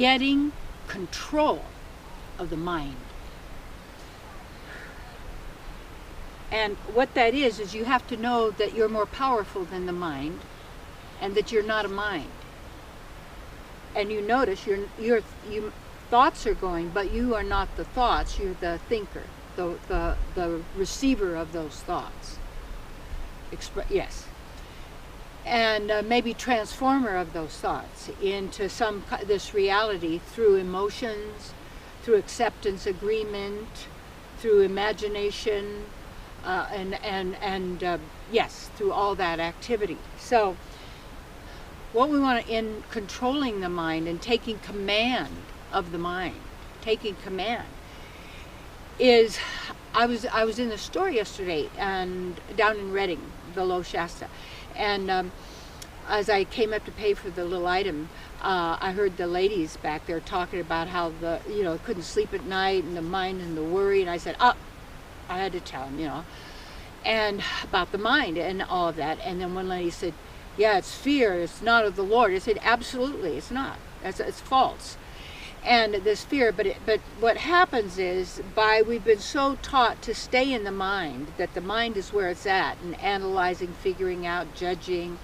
getting control of the mind. And what that is you have to know that you're more powerful than the mind, and that you're not a mind. And you notice your thoughts are going, but you are not the thoughts. You're the thinker, the receiver of those thoughts. Yes. And maybe transformer of those thoughts into this reality through emotions, through acceptance, agreement, through imagination, yes, through all that activity. So what we want to, in controlling the mind and taking command of the mind, taking command, is, I was in the store yesterday and down in Reading, below Shasta, and as I came up to pay for the little item, I heard the ladies back there talking about how couldn't sleep at night, and the mind and the worry, and I said, I had to tell them, and about the mind and all of that. And then one lady said, yeah, it's fear, it's not of the Lord. I said, absolutely, it's not. It's false. And this fear, but what happens is, we've been so taught to stay in the mind, that the mind is where it's at, and analyzing, figuring out, judging,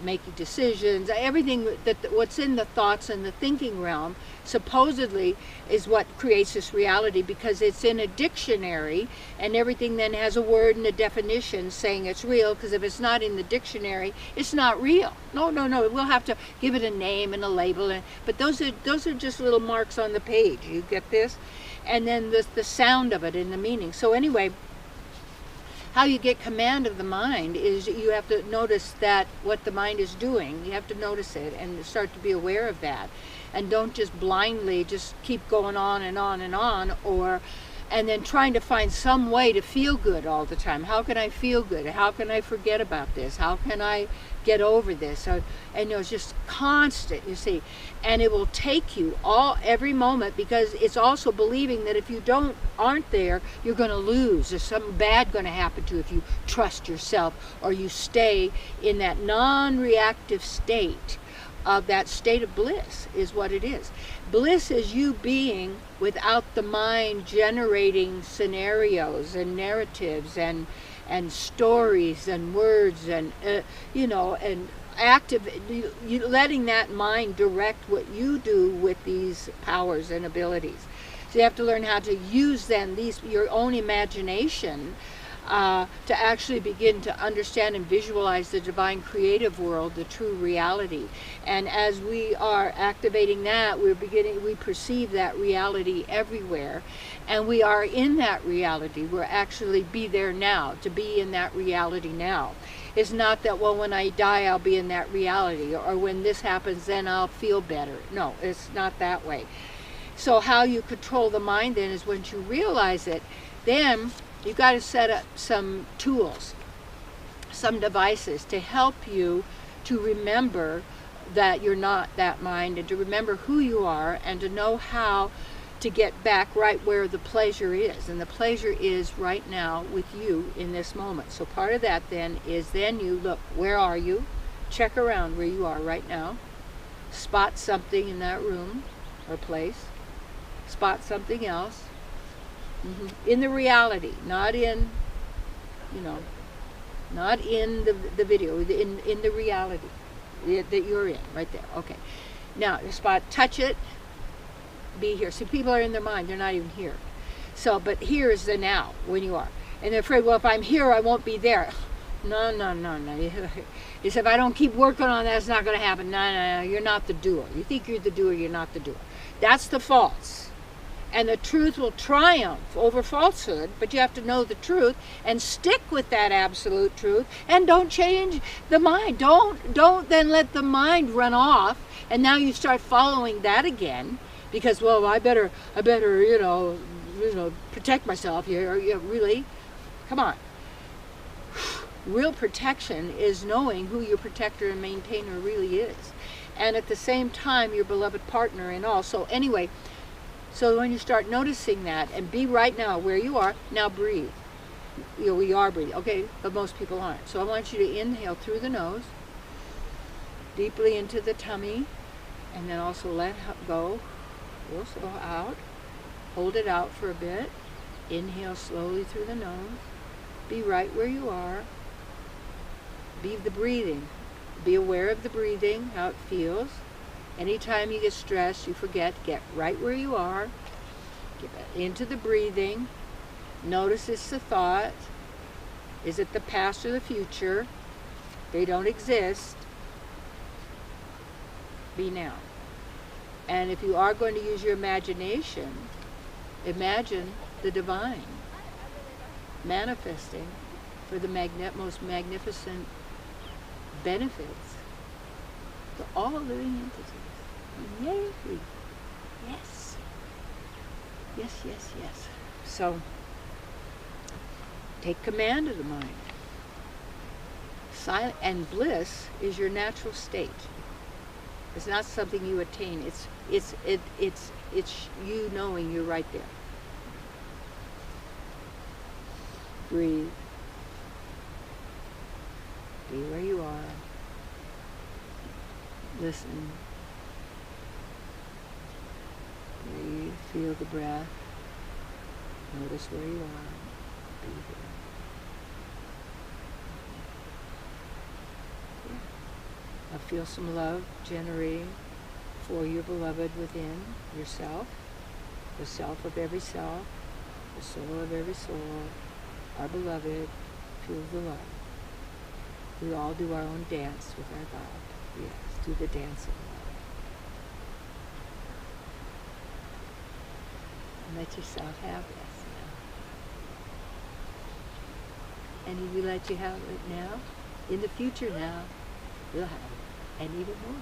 making decisions, everything what's in the thoughts and the thinking realm supposedly is what creates this reality, because it's in a dictionary, and everything then has a word and a definition saying it's real, because if it's not in the dictionary, it's not real. No, we'll have to give it a name and a label, but those are just little marks on the page. You get this? And then the sound of it and the meaning. So anyway, how you get command of the mind is you have to notice that what the mind is doing. You have to notice it and start to be aware of that. And don't just blindly just keep going on and on and on, and then trying to find some way to feel good all the time. How can I feel good? How can I forget about this? How can I get over this? And it's just constant, you see. And it will take you every moment, because it's also believing that if you aren't there, you're going to lose. There's something bad going to happen to you if you trust yourself, or you stay in that non-reactive state. That state of bliss is what it is. Bliss is you being without the mind generating scenarios and narratives and stories and words and and letting that mind direct what you do with these powers and abilities. So you have to learn how to use then your own imagination to actually begin to understand and visualize the divine creative world, the true reality. And as we are activating that, we perceive that reality everywhere, and we are in that reality. We're actually be there now, to be in that reality now. It's not that, well, when I die I'll be in that reality, or when this happens then I'll feel better. No, it's not that way. So how you control the mind then is, once you realize it, then you've got to set up some tools, some devices to help you to remember that you're not that mind, and to remember who you are, and to know how to get back right where the pleasure is. And the pleasure is right now with you in this moment. So part of that then is, then you look, where are you? Check around where you are right now. Spot something in that room or place. Spot something else. In the reality, not in, not in the video, in the reality that you're in, right there. Okay. Now, touch it, be here. See, people are in their mind, they're not even here. So, but here is the now, when you are. And they're afraid, well, if I'm here, I won't be there. No. He said, if I don't keep working on that, it's not going to happen. No, you're not the doer. You think you're the doer, you're not the doer. That's the false. And the truth will triumph over falsehood, but you have to know the truth and stick with that absolute truth, and don't change the mind. Don't then let the mind run off, and now you start following that again, because, well, I better protect myself here. Really? Come on. Real protection is knowing who your protector and maintainer really is, and at the same time your beloved partner and all. So anyway, so when you start noticing that, and be right now where you are, now breathe. We are breathing, okay, but most people aren't. So I want you to inhale through the nose, deeply into the tummy, And then also let go, also out. Hold it out for a bit. Inhale slowly through the nose. Be right where you are. Be the breathing. Be aware of the breathing, how it feels. Anytime you get stressed, you forget, get right where you are. Get into the breathing. Notice it's the thought. Is it the past or the future? They don't exist. Be now. And if you are going to use your imagination, imagine the divine manifesting for the most magnificent benefits for all living entities. Yay! Yes. Yes, yes, yes. So, take command of the mind. Silent and bliss is your natural state. It's not something you attain. It's you knowing you're right there. Breathe. Be where you are. Listen. Breathe. Feel the breath. Notice where you are. Be here. Now feel some love generating for your beloved within yourself, the self of every self, the soul of every soul, our beloved. Feel the love. We all do our own dance with our God. Yes, do the dance of love. And let yourself have this now. And if we let you have it now, in the future now, we'll have it. And even more.